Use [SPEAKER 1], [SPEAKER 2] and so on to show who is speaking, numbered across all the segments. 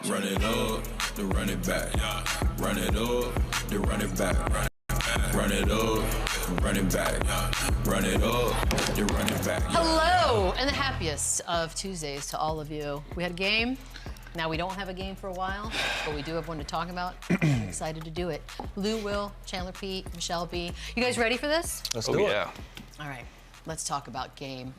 [SPEAKER 1] Run it up, then run it back. Run it up, then run it back. Run it up, run it back. Run it up, then run it back.
[SPEAKER 2] Hello, and the happiest of Tuesdays to all of you. We had a game. Now, we don't have a game for a while, but we do have one to talk about. I'm excited to do it. Lou, Will, Chandler, Pete, Michelle B. You guys ready for this?
[SPEAKER 3] Let's do it.
[SPEAKER 4] Yeah.
[SPEAKER 2] All right, let's talk about game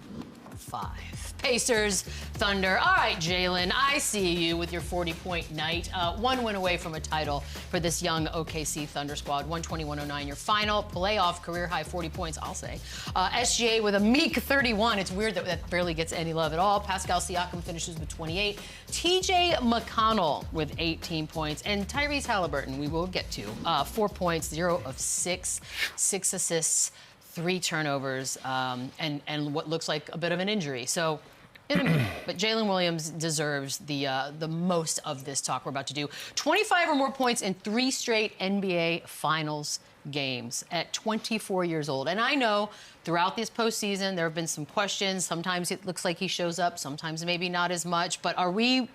[SPEAKER 2] 5. Pacers, Thunder. All right, Jalen, I see you with your 40-point night. One win away from a title for this young OKC Thunder squad. 121-109, your final playoff career-high 40 points, I'll say. SGA with a meek 31. It's weird that that barely gets any love at all. Pascal Siakam finishes with 28. TJ McConnell with 18 points. And Tyrese Haliburton, we will get to. 4 points, 0 of 6, 6 assists, 3 turnovers, and what looks like a bit of an injury. So, in a minute. But Jalen Williams deserves the most of this talk we're about to do. 25 or more points in 3 straight NBA Finals games at 24 years old. And I know throughout this postseason there have been some questions. Sometimes it looks like he shows up, sometimes maybe not as much. But are we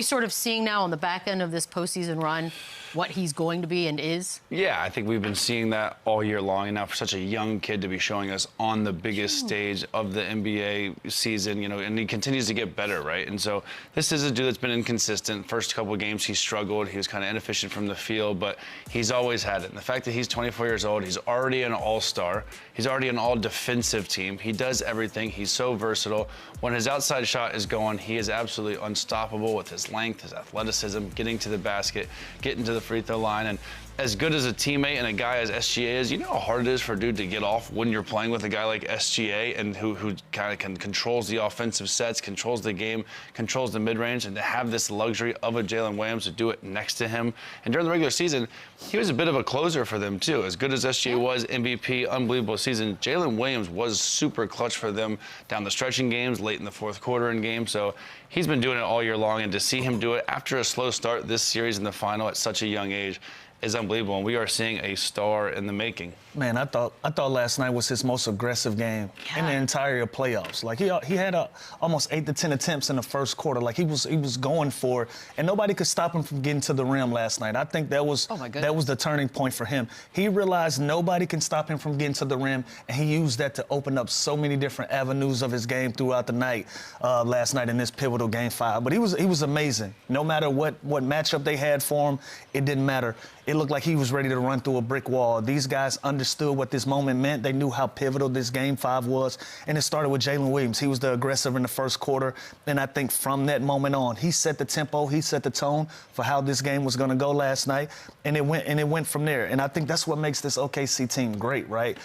[SPEAKER 2] sort of seeing now on the back end of this postseason run what he's going to be and is?
[SPEAKER 4] Yeah, I think we've been seeing that all year long, and now for such a young kid to be showing us on the biggest stage of the NBA season, you know, and he continues to get better, right? And so this is a dude that's been inconsistent. First couple of games he struggled, he was kind of inefficient from the field, but he's always had it. And the fact that he's 24 years old, he's already an all-star, he's already an all-defensive team, he does everything, he's so versatile. When his outside shot is going, he is absolutely unstoppable with his length, his athleticism, getting to the basket, getting to the free throw line. And as good as a teammate and a guy as SGA is, you know how hard it is for a dude to get off when you're playing with a guy like SGA and who kind of controls the offensive sets, controls the game, controls the mid-range, and to have this luxury of a Jalen Williams to do it next to him. And during the regular season, he was a bit of a closer for them too. As good as SGA was, MVP, unbelievable season, Jalen Williams was super clutch for them down the stretching games, late in the fourth quarter in games. So he's been doing it all year long, and to see him do it after a slow start this series in the final at such a young age is unbelievable, and we are seeing a star in the making.
[SPEAKER 3] Man, I thought last night was his most aggressive game in the entire playoffs. Like he had almost 8 to 10 attempts in the first quarter. Like he was going for it, and nobody could stop him from getting to the rim last night. I think that was the turning point for him. He realized nobody can stop him from getting to the rim, and he used that to open up so many different avenues of his game throughout the night last night in this pivotal game 5. But he was amazing. No matter what matchup they had for him, it didn't matter. It looked like he was ready to run through a brick wall. These guys understood what this moment meant. They knew how pivotal this game 5 was. And it started with Jalen Williams. He was the aggressor in the first quarter. And I think from that moment on, he set the tempo, he set the tone for how this game was going to go last night. And it went from there. And I think that's what makes this OKC team great, right?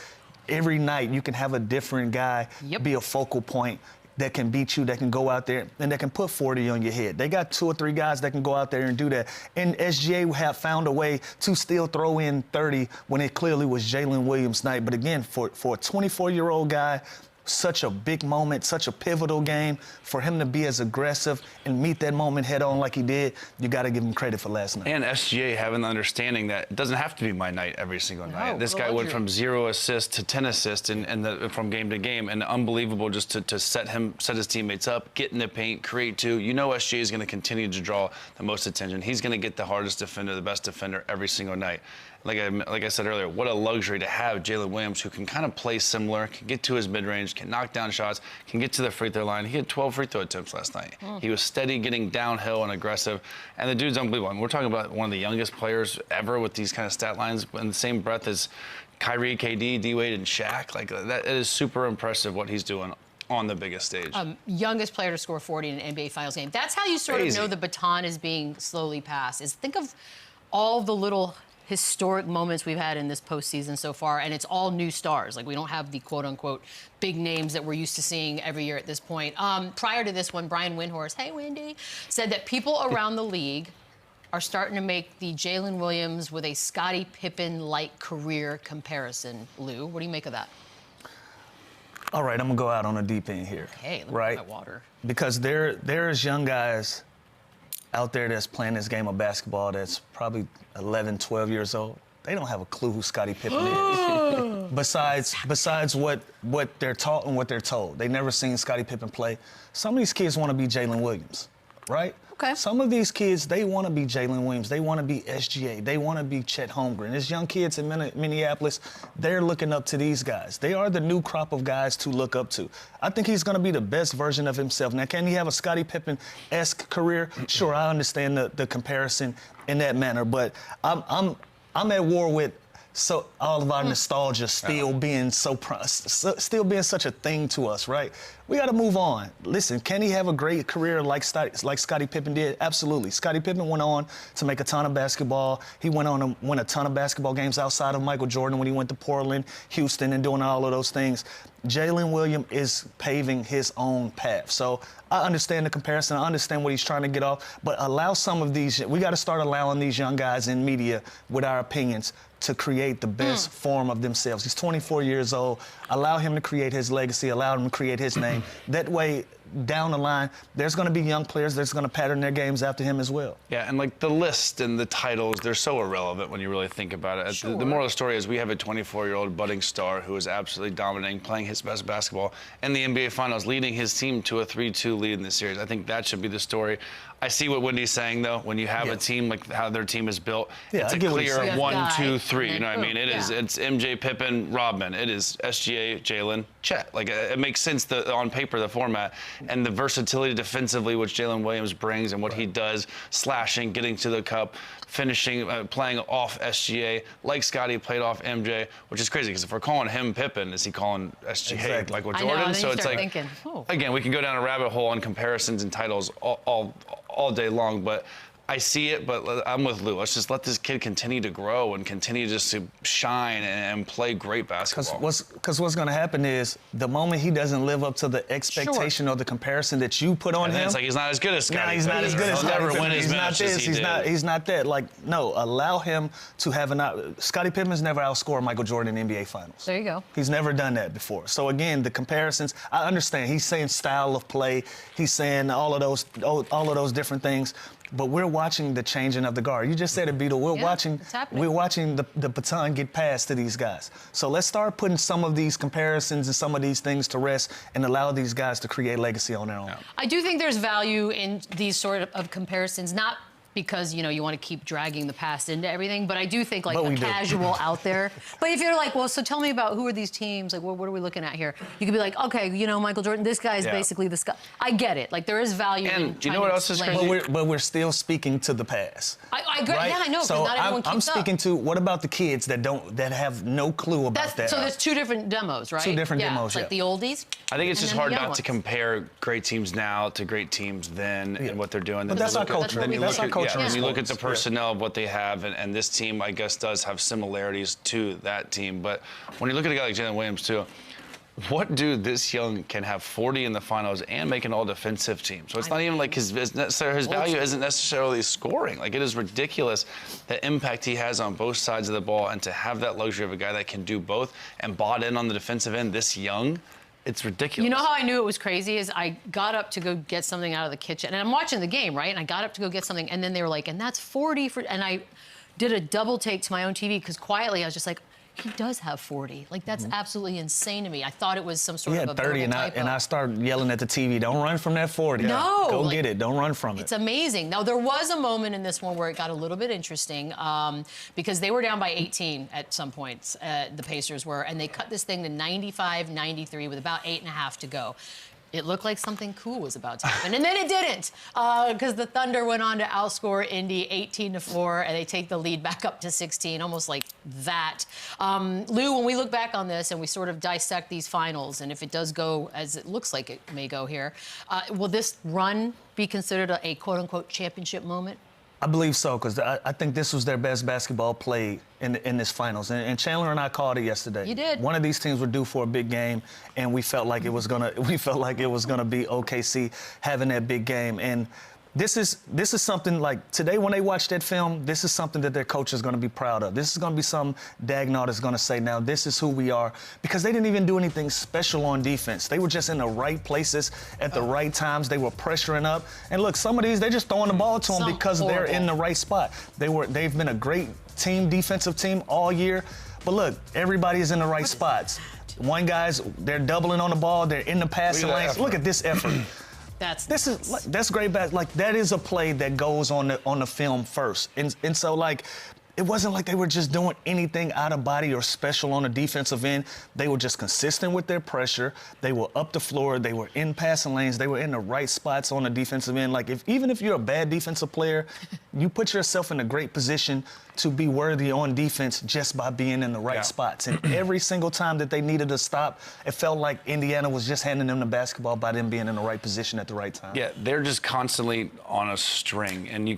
[SPEAKER 3] Every night you can have a different guy be a focal point that can beat you, that can go out there, and that can put 40 on your head. They got 2 or 3 guys that can go out there and do that. And SGA have found a way to still throw in 30 when it clearly was Jalen Williams' night. But again, for a 24-year-old guy, such a big moment, such a pivotal game, for him to be as aggressive and meet that moment head on like he did, you got to give him credit for last night.
[SPEAKER 4] And SGA having the understanding that it doesn't have to be my night every single night. This guy went from 0 assists to 10 assists from game to game, and unbelievable just to set his teammates up, get in the paint, create 2. You know SGA is going to continue to draw the most attention. He's going to get the hardest defender, the best defender every single night. Like I said earlier, what a luxury to have Jalen Williams, who can kind of play similar, can get to his mid-range, can knock down shots, can get to the free throw line. He had 12 free throw attempts last night. He was steady, getting downhill and aggressive, and the dude's unbelievable. And we're talking about one of the youngest players ever with these kind of stat lines in the same breath as KYRIE, KD, D-Wade, and Shaq. Like, that is super impressive what he's doing on the biggest stage.
[SPEAKER 2] Youngest player to score 40 in an NBA Finals game. That's how you sort of know the baton is being slowly passed, is think of all the little historic moments we've had in this postseason so far, and it's all new stars. Like, we don't have the quote-unquote big names that we're used to seeing every year at this point. Prior to this one, Brian Windhorst, hey, Wendy, said that people around the league are starting to make the Jalen Williams with a Scottie Pippen-like career comparison. Lou, what do you make of that?
[SPEAKER 3] All right, I'm going to go out on a deep end here.
[SPEAKER 2] Okay, let me
[SPEAKER 3] right?
[SPEAKER 2] get my water.
[SPEAKER 3] Because there's young guys out there that's playing this game of basketball that's probably 11, 12 years old. They don't have a clue who Scottie Pippen is. Besides what they're taught and what they're told. They never seen Scottie Pippen play. Some of these kids want to be Jalen Williams, right?
[SPEAKER 2] Okay.
[SPEAKER 3] Some of these kids, they want to be Jalen Williams. They want to be SGA. They want to be Chet Holmgren. There's young kids in Minneapolis, they're looking up to these guys. They are the new crop of guys to look up to. I think he's going to be the best version of himself. Now, can he have a Scottie Pippen-esque career? Sure, I understand the comparison in that manner, but I'm at war with all of our nostalgia still being still being such a thing to us, right? We got to move on. Listen, can he have a great career like Scottie Pippen did? Absolutely. Scottie Pippen went on to make a ton of basketball. He went on to win a ton of basketball games outside of Michael Jordan when he went to Portland, Houston, and doing all of those things. Jalen Williams is paving his own path. So I understand the comparison. I understand what he's trying to get off. But allow some of these, we got to start allowing these young guys in media with our opinions to create the best form of themselves. He's 24 years old. Allow him to create his legacy. Allow him to create his name. That way, down the line, there's going to be young players that's going to pattern their games after him as well.
[SPEAKER 4] Yeah, and like the list and the titles, they're so irrelevant when you really think about it.
[SPEAKER 2] Sure.
[SPEAKER 4] The moral of the story is we have a 24-year-old budding star who is absolutely dominating, playing his best basketball in the NBA Finals, leading his team to a 3-2 lead in the series. I think that should be the story. I see what Wendy's saying, though. When you have a team like how their team is built, it's a clear 1, 2, 3. You know what I mean? It's MJ, Pippen, Rodman. It is SGA, Jalen, Chet. Like, it makes sense on paper, the format, and the versatility defensively, which Jalen Williams brings and what he does, slashing, getting to the cup, finishing, playing off SGA, like Scottie played off MJ, which is crazy because if we're calling him Pippen, is he calling SGA like with Jordan?
[SPEAKER 2] I know,
[SPEAKER 4] so it's like,
[SPEAKER 2] thinking,
[SPEAKER 4] again, we can go down a rabbit hole on comparisons and titles all day long, but I see it, but I'm with Lou. Let's just let this kid continue to grow and continue just to shine and play great basketball.
[SPEAKER 3] Because what's going to happen is the moment he doesn't live up to the expectation or the comparison that you put on him,
[SPEAKER 4] it's like he's not as good as Scottie.
[SPEAKER 3] Nah, he's not as good as Scottie.
[SPEAKER 4] He'll never win as much as he did.
[SPEAKER 3] He's not that. Like, no, allow him to have Scottie Pippen's never outscored Michael Jordan in NBA Finals.
[SPEAKER 2] There you go.
[SPEAKER 3] He's never done that before. So again, the comparisons, I understand. He's saying style of play. He's saying all of those different things. But we're watching the changing of the guard. You just said it, Beadle. We're watching the baton get passed to these guys. So let's start putting some of these comparisons and some of these things to rest and allow these guys to create legacy on their own.
[SPEAKER 2] I do think there's value in these sort of comparisons, not because, you know, you want to keep dragging the past into everything, but I do think, like, a casual out there. But if you're like, well, so tell me about who are these teams? Like, what are we looking at here? You could be like, okay, you know, Michael Jordan, this guy is basically this guy. I get it. Like, there is value in
[SPEAKER 4] do you know what else is crazy?
[SPEAKER 3] But we're still speaking to the past.
[SPEAKER 2] I agree.
[SPEAKER 3] Right?
[SPEAKER 2] Yeah, I know, because not everyone keeps
[SPEAKER 3] I'm speaking to, what about the kids that have no clue about that?
[SPEAKER 2] So there's two different demos, right?
[SPEAKER 3] Two different demos,
[SPEAKER 2] like the oldies.
[SPEAKER 4] I think it's just hard not to compare great teams now to great teams then and what they're doing.
[SPEAKER 3] But that's our culture.
[SPEAKER 2] That's
[SPEAKER 3] our culture.
[SPEAKER 4] When you look at the personnel of what they have, and this team, I guess, does have similarities to that team. But when you look at a guy like Jalen Williams, too, what dude this young can have 40 in the finals and make an all-defensive team? So it's not even like his value isn't necessarily scoring. Like, it is ridiculous the impact he has on both sides of the ball, and to have that luxury of a guy that can do both and bought in on the defensive end this young, it's ridiculous.
[SPEAKER 2] You know how I knew it was crazy is I got up to go get something out of the kitchen, and I'm watching the game, right? And I got up to go get something, and then they were like, and that's 40 for, and I did a double take to my own TV because quietly I was just like, he does have 40. Like, that's absolutely insane to me. I thought it was some sort of a
[SPEAKER 3] 30, and I started yelling at the TV, don't run from that 40.
[SPEAKER 2] No.
[SPEAKER 3] Go get it. Don't run from it.
[SPEAKER 2] It's amazing. Now, there was a moment in this one where it got a little bit interesting because they were down by 18 at some points, the Pacers were, and they cut this thing to 95-93 with about 8.5 to go. It looked like something cool was about to happen, and then it didn't, because the Thunder went on to outscore Indy 18-4, and they take the lead back up to 16, almost like that. Lou, when we look back on this and we sort of dissect these finals, and if it does go as it looks like it may go here, will this run be considered a quote-unquote championship moment?
[SPEAKER 3] I believe so, because I think this was their best basketball play in this finals. And Chandler and I called it yesterday.
[SPEAKER 2] You did.
[SPEAKER 3] One of these teams were due for a big game, and we felt like it was gonna be OKC having that big game. And this is something like today when they watch that film, this is something that their coach is going to be proud of. This is going to be something Dagnall is going to say, now this is who we are, because they didn't even do anything special on defense. They were just in the right places at the right times. They were pressuring up. And look, some of these, they're just throwing the ball to them because they're in the right spot. They've been a great team, defensive team all year. But look, everybody is in the right spots. One guy's, they're doubling on the ball. They're in the passing lanes. Look at this effort. That's great. Like that is a play that goes on the film first, and so like. It wasn't like they were just doing anything out of body or special on the defensive end. They were just consistent with their pressure. They were up the floor. They were in passing lanes. They were in the right spots on the defensive end. Like, even if you're a bad defensive player, you put yourself in a great position to be worthy on defense just by being in the right spots. And every single time that they needed to stop, it felt like Indiana was just handing them the basketball by them being in the right position at the right time.
[SPEAKER 4] Yeah, they're just constantly on a string. And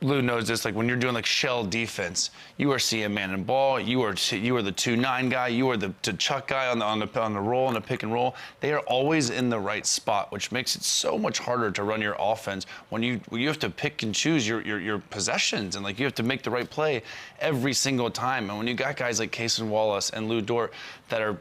[SPEAKER 4] Lou knows this, like when you're doing like shell defense, you are seeing man and ball, you are the 2-9 guy, you are the Chuck guy on the roll, on the pick and roll. They are always in the right spot, which makes it so much harder to run your offense when you have to pick and choose your possessions, and like you have to make the right play every single time. And when you got guys like Cason Wallace and Lou Dort that are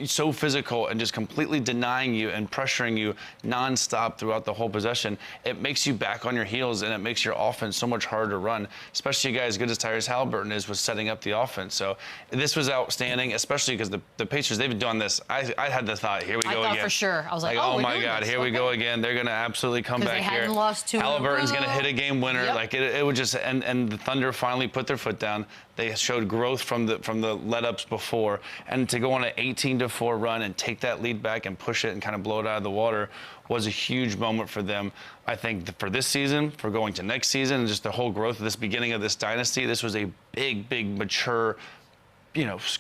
[SPEAKER 4] so physical and just completely denying you and pressuring you nonstop throughout the whole possession, it makes you back on your heels, and it makes your offense so much harder to run, especially a guy as good as Tyrese Haliburton is with setting up the offense. So this was outstanding, especially because the Pacers, they've been doing this. I had the thought, here we go again.
[SPEAKER 2] I thought for sure. I was like,
[SPEAKER 4] oh my God, here we go again. They're going to absolutely come back here.
[SPEAKER 2] They hadn't lost 2
[SPEAKER 4] Haliburton's going to hit a game winner.
[SPEAKER 2] Yep.
[SPEAKER 4] Like it would just, and the Thunder finally put their foot down. They showed growth from the let-ups before, and to go on an 18-4 run and take that lead back and push it and kind of blow it out of the water was a huge moment for them. I think for this season, for going to next season, and just the whole growth of this beginning of this dynasty, this was a big, mature,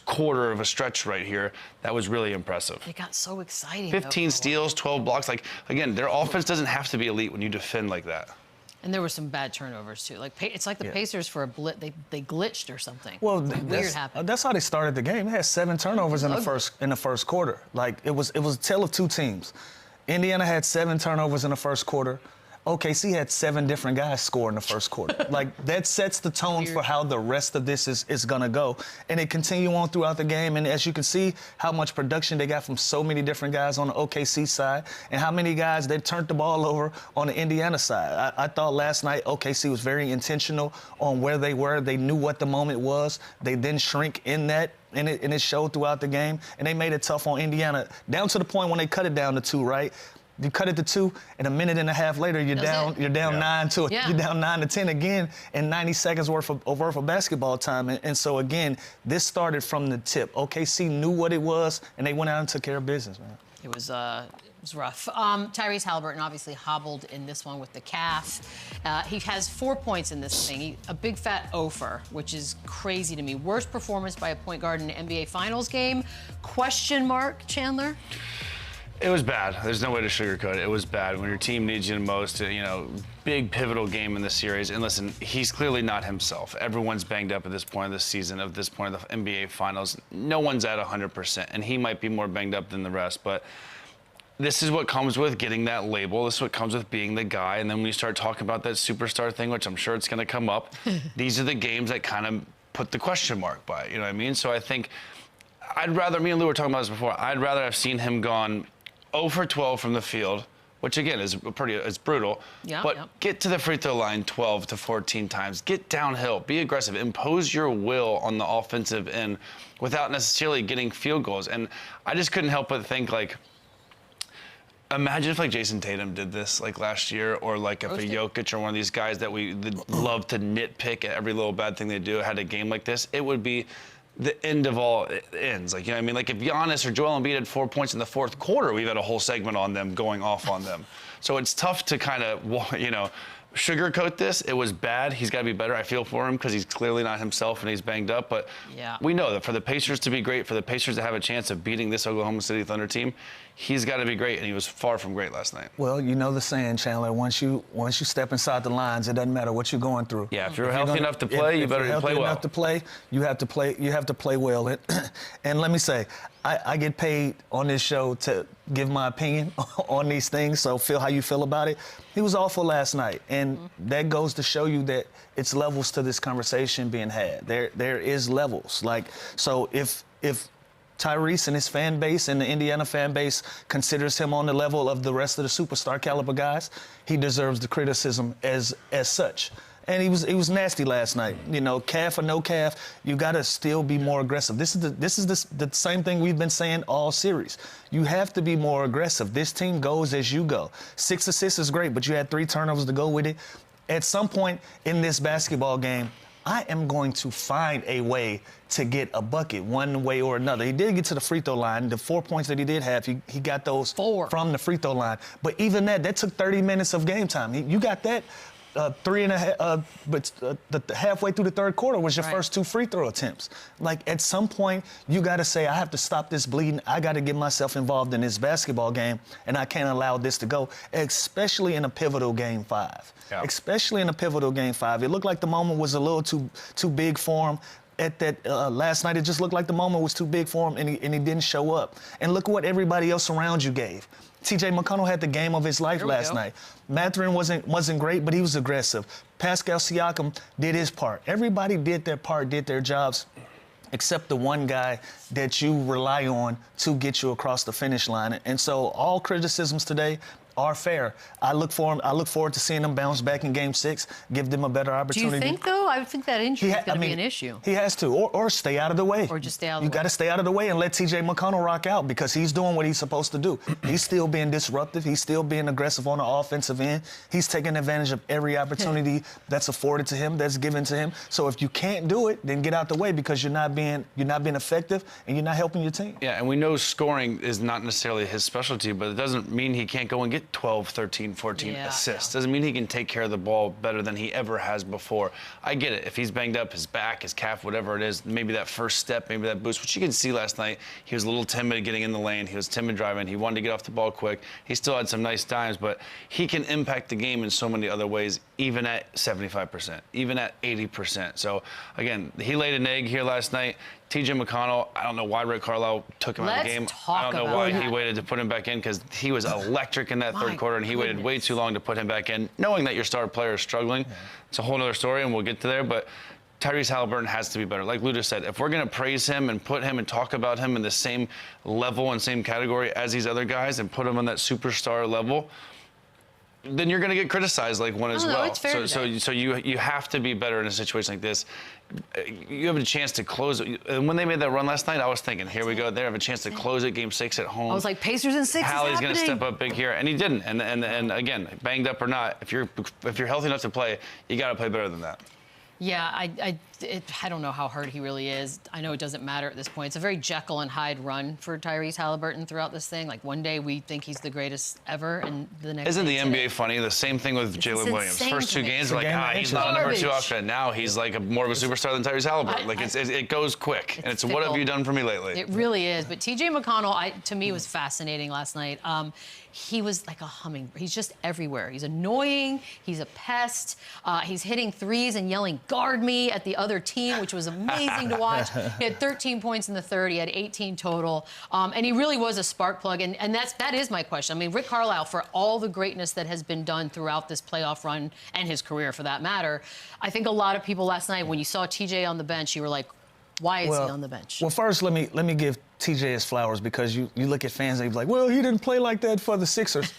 [SPEAKER 4] quarter of a stretch right here. That was really impressive.
[SPEAKER 2] It got so exciting.
[SPEAKER 4] 15 steals, 12 blocks. Like, again, their offense doesn't have to be elite when you defend like that.
[SPEAKER 2] And there were some bad turnovers too. Like it's like the Pacers for a blitz, they glitched or something.
[SPEAKER 3] Well,
[SPEAKER 2] weird happened.
[SPEAKER 3] That's how they started the game. They had 7 turnovers in the first quarter. Like it was a tale of 2 teams. Indiana had 7 turnovers in the first quarter. OKC had 7 different guys score in the first quarter. Like, that sets the tone for how the rest of this is going to go. And it continue on throughout the game. And as you can see, how much production they got from so many different guys on the OKC side, and how many guys they turned the ball over on the Indiana side. I thought last night OKC was very intentional on where they were. They knew what the moment was. They didn't shrink in that. And it showed throughout the game. And they made it tough on Indiana, down to the point when they cut it down to 2, right? You cut it to 2, and a minute and a half later, you're down 9 to you're down 9 to 10 again, and 90 seconds worth of basketball time. And so again, this started from the tip. OKC knew what it was, and they went out and took care of business, man.
[SPEAKER 2] It was rough. Tyrese Haliburton obviously hobbled in this one with the calf. He has 4 points in this thing. A big fat offer, which is crazy to me. Worst performance by a point guard in an NBA Finals game? Question mark, Chandler?
[SPEAKER 4] It was bad. There's no way to sugarcoat it. It was bad. When your team needs you the most, big pivotal game in the series. And listen, he's clearly not himself. Everyone's banged up at this point of the season, at this point of the NBA Finals. No one's at 100%, and he might be more banged up than the rest. But this is what comes with getting that label. This is what comes with being the guy. And then when you start talking about that superstar thing, which I'm sure it's going to come up, these are the games that kind of put the question mark by it. You know what I mean? So I think I'd rather, me and Lou were talking about this before, I'd rather have seen him gone 0 for 12 from the field, which again is brutal. But get to the free throw line 12 to 14 times. Get downhill, be aggressive, impose your will on the offensive end without necessarily getting field goals. And I just couldn't help but think, like, imagine if like Jason Tatum did this like last year, or like if a Jokic or one of these guys that we love to nitpick at every little bad thing they do had a game like this. It would be the end of all ends. Like, you know what I mean? Like, if Giannis or Joel Embiid had 4 points in the fourth quarter, we've had a whole segment on them going off on them. So it's tough to kind of, sugarcoat this. It was bad. He's got to be better. I feel for him because he's clearly not himself and he's banged up. But we know that for the Pacers to be great, for the Pacers to have a chance of beating this Oklahoma City Thunder team, he's got to be great, and he was far from great last night.
[SPEAKER 3] Well, you know the saying, Chandler, once you step inside the lines, it doesn't matter what you're going through.
[SPEAKER 4] Yeah, if you're healthy enough to play, you better play well.
[SPEAKER 3] Enough to play, you have to play well. And let me say, I get paid on this show to give my opinion on these things, so feel how you feel about it. He was awful last night, and that goes to show you that it's levels to this conversation being had. There is levels. Like, so if Tyrese and his fan base and the Indiana fan base considers him on the level of the rest of the superstar caliber guys, he deserves the criticism as such. And he was nasty last night. You know, calf or no calf, you got to still be more aggressive. This is the same thing we've been saying all series. You have to be more aggressive. This team goes as you go. 6 assists is great, but you had 3 turnovers to go with it. At some point in this basketball game, I am going to find a way to get a bucket one way or another. He did get to the free throw line. The 4 points that he did have, he got those
[SPEAKER 2] 4
[SPEAKER 3] from the free throw line. But even that took 30 minutes of game time. You got that 3.5, but halfway through the third quarter was your first 2 free throw attempts. Like, at some point, you got to say, I have to stop this bleeding. I got to get myself involved in this basketball game, and I can't allow this to go, especially in a pivotal Game 5. Yeah. Especially in a pivotal Game 5. It looked like the moment was a little too big for him. At that last night, it just looked like the moment was too big for him, and he didn't show up. And look what everybody else around you gave. T.J. McConnell had the game of his life last night. Mathurin wasn't great, but he was aggressive. Pascal Siakam did his part. Everybody did their part, did their jobs, except the one guy that you rely on to get you across the finish line. And so all criticisms today are fair. I look forward to seeing them bounce back in Game 6, give them a better opportunity.
[SPEAKER 2] Do you think, though? I think that injury is going to be an issue.
[SPEAKER 3] He has to, or stay out of the way.
[SPEAKER 2] Or just stay out of the way.
[SPEAKER 3] You got to stay out of the way and let T.J. McConnell rock out, because he's doing what he's supposed to do. He's still being disruptive. He's still being aggressive on the offensive end. He's taking advantage of every opportunity that's afforded to him, that's given to him. So if you can't do it, then get out the way, because you're not being effective and you're not helping your team.
[SPEAKER 4] Yeah, and we know scoring is not necessarily his specialty, but it doesn't mean he can't go and get 12, 13, 14 assists. Doesn't mean he can take care of the ball better than he ever has before. I get it. If he's banged up, his back, his calf, whatever it is, maybe that first step, maybe that boost, which you can see last night, he was a little timid getting in the lane. He was timid driving. He wanted to get off the ball quick. He still had some nice dimes, but he can impact the game in so many other ways, even at 75%, even at 80%. So, again, he laid an egg here last night. T.J. McConnell, I don't know why Rick Carlisle took him out of the game. I don't know why he waited to put him back in, because he was electric in that third quarter, and he waited way too long to put him back in, knowing that your star player is struggling. Yeah. It's a whole other story, and we'll get to there. But Tyrese Haliburton has to be better. Like Luda said, if we're going to praise him and put him and talk about him in the same level and same category as these other guys and put him on that superstar level, then you're going to get criticized like one as well.
[SPEAKER 2] It's fair
[SPEAKER 4] so you have to be better in a situation like this. You have a chance to close it. And when they made that run last night, I was thinking, here we go. They have a chance to close it, Game 6 at home.
[SPEAKER 2] I was like, Pacers in 6
[SPEAKER 4] Hallie's going to step up big here, and he didn't. And again, banged up or not, if you're healthy enough to play, you got to play better than that.
[SPEAKER 2] Yeah, I don't know how hurt he really is. I know it doesn't matter at this point. It's a very Jekyll and Hyde run for Tyrese Haliburton throughout this thing. Like, one day we think he's the greatest ever, and the next
[SPEAKER 4] Isn't
[SPEAKER 2] day
[SPEAKER 4] the NBA funny? The same thing with Jalen Williams. First 2 games, we're like, he's not a number 2 option. Now he's like more of a superstar than Tyrese Haliburton. It goes quick, and it's what have you done for me lately?
[SPEAKER 2] It really is. But T.J. McConnell, to me, was fascinating last night. He was like a hummingbird. He's just everywhere. He's annoying. He's a pest. He's hitting threes and yelling, "Guard me," at the other team, which was amazing to watch. He had 13 points in the third. He had 18 total. And he really was a spark plug. And that is my question. I mean, Rick Carlisle, for all the greatness that has been done throughout this playoff run and his career, for that matter, I think a lot of people last night, when you saw TJ on the bench, you were like, why is he on the bench?
[SPEAKER 3] Well, first, let me give TJ his flowers, because you look at fans and you're like, well, he didn't play like that for the Sixers.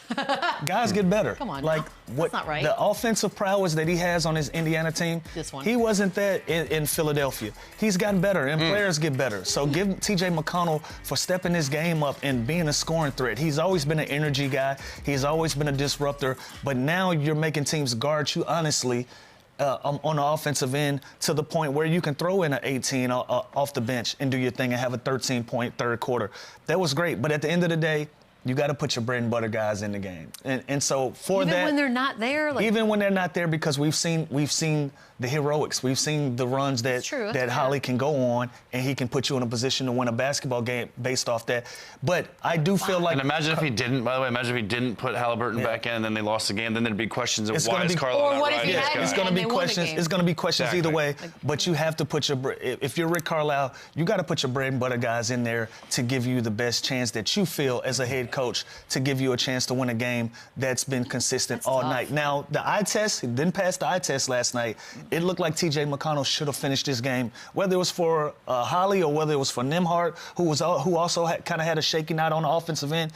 [SPEAKER 3] Guys get better.
[SPEAKER 2] Come on,
[SPEAKER 3] like
[SPEAKER 2] that's not right.
[SPEAKER 3] The offensive prowess that he has on his Indiana team, he wasn't that in Philadelphia. He's gotten better, and players get better. So give TJ McConnell for stepping his game up and being a scoring threat. He's always been an energy guy. He's always been a disruptor. But now you're making teams guard you honestly on the offensive end, to the point where you can throw in an 18 off the bench and do your thing and have a 13-point third quarter. That was great. But at the end of the day, you got to put your bread and butter guys in the game. And so for that,
[SPEAKER 2] even when they're not there,
[SPEAKER 3] even when they're not there, because we've seen the heroics, we've seen the runs that Holly can go on, and he can put you in a position to win a basketball game based off that. But I do feel like,
[SPEAKER 4] and imagine if he didn't. By the way, imagine if he didn't put Haliburton back in, and then they lost the game. Then there'd be questions of why is Carlisle not riding this guy?
[SPEAKER 3] It's going to be questions. It's going to be questions either way. But you have to put if you're Rick Carlisle, you got to put your bread and butter guys in there to give you the best chance that you feel as a head coach to give you a chance to win a game that's been consistent all night. Now, the eye test, he didn't pass the eye test last night. It looked like T.J. McConnell should have finished this game, whether it was for Holly or whether it was for Nembhard, who also kind of had a shaky night on the offensive end.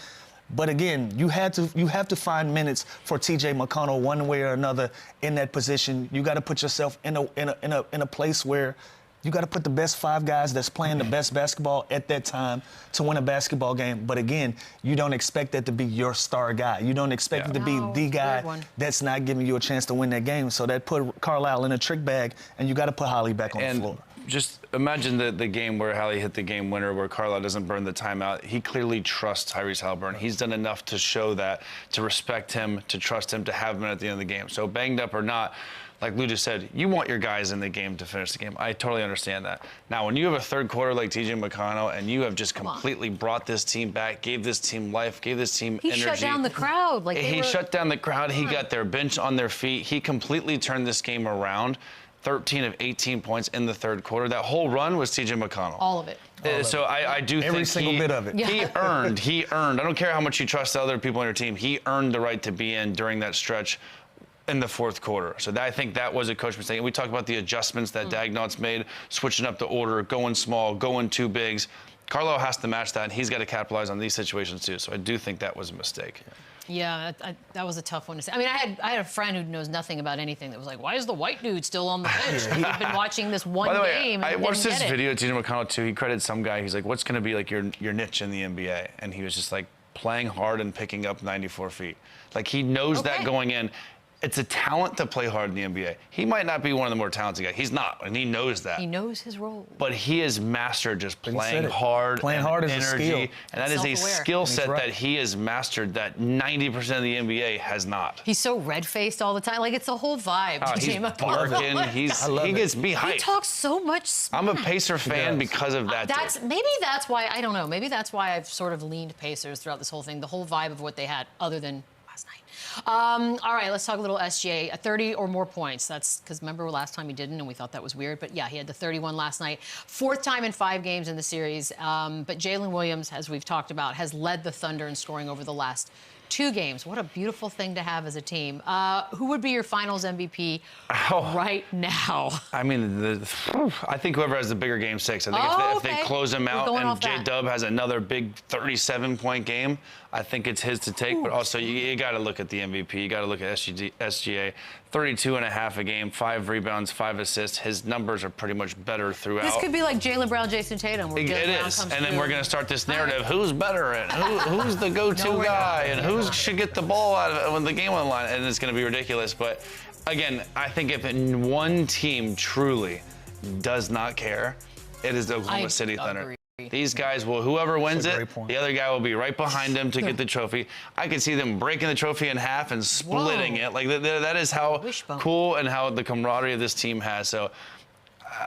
[SPEAKER 3] But again, you have to find minutes for T.J. McConnell one way or another in that position. You got to put yourself in a place where you got to put the best 5 guys that's playing the best basketball at that time to win a basketball game. But again, you don't expect that to be your star guy. You don't expect it to be the guy that's not giving you a chance to win that game. So that put Carlisle in a trick bag, and you got to put Holly back on the floor.
[SPEAKER 4] Just imagine the game where Hallie hit the game winner, where Carlisle doesn't burn the timeout. He clearly trusts Tyrese Haliburton. He's done enough to show that, to respect him, to trust him, to have him at the end of the game. So banged up or not, like Lou just said, you want your guys in the game to finish the game. I totally understand that. Now, when you have a third quarter like T.J. McConnell and you have just completely brought this team back, gave this team life, gave this team energy. He shut
[SPEAKER 2] down the crowd.
[SPEAKER 4] He shut down the crowd. He got their bench on their feet. He completely turned this game around. 13 of 18 points in the third quarter. That whole run was T.J. McConnell.
[SPEAKER 2] All of it.
[SPEAKER 4] So I do think
[SPEAKER 3] every single bit of it.
[SPEAKER 2] Yeah.
[SPEAKER 4] He earned. I don't care how much you trust the other people on your team. He earned the right to be in during that stretch in the fourth quarter. So I think that was a coach mistake. And we talked about the adjustments that Dagnot's made, switching up the order, going small, going 2 bigs. Carlo has to match that, and he's got to capitalize on these situations too. So I do think that was a mistake.
[SPEAKER 2] Yeah, that was a tough one to say. I mean, I had a friend who knows nothing about anything that was like, why is the white dude still on the bench? We've been watching this one game.
[SPEAKER 4] I watched this video of T.J. McConnell too. He credited some guy. He's like, what's going to be like your niche in the NBA? And he was just like playing hard and picking up 94 feet. Like he knows that going in. It's a talent to play hard in the NBA. He might not be one of the more talented guys. He's not, and he knows that.
[SPEAKER 2] He knows his role.
[SPEAKER 4] But he has mastered just playing hard,
[SPEAKER 3] playing hard is
[SPEAKER 4] energy,
[SPEAKER 3] a skill.
[SPEAKER 4] And that is a skill set that he has mastered that 90% of the NBA has not.
[SPEAKER 2] He's so red-faced all the time. Like, it's a whole vibe.
[SPEAKER 4] He's barking. He gets me hyped.
[SPEAKER 2] He talks so much smack.
[SPEAKER 4] I'm a Pacer fan because of that.
[SPEAKER 2] Maybe that's why, I don't know, maybe that's why I've sort of leaned Pacers throughout this whole thing, the whole vibe of what they had, other than last night. All right, let's talk a little SGA. 30 or more points. That's because remember last time he didn't, and we thought that was weird. But yeah, he had the 31 last night. 4th time in 5 games in the series. But Jalen Williams, as we've talked about, has led the Thunder in scoring over the last 2 games. What a beautiful thing to have as a team. Who would be your Finals MVP right now?
[SPEAKER 4] I mean, I think whoever has the bigger Game 6. I think if they close him out and J-Dub has another big 37-point game, I think it's his to take. But also, you got to look at the MVP. You got to look at SGA. 32.5 a game, 5 rebounds, 5 assists. His numbers are pretty much better throughout.
[SPEAKER 2] This could be like Jaylen Brown, Jason Tatum. Where
[SPEAKER 4] it is. And then we're going to start this narrative. Who's better and who's the go-to guy and who should get the ball out of it when the game on the line. And it's going to be ridiculous. But again, I think if one team truly does not care, it is the Oklahoma City Thunder. These guys will, whoever wins it, the other guy will be right behind them to get the trophy. I could see them breaking the trophy in half and splitting it. Like that is how cool and how the camaraderie of this team has. So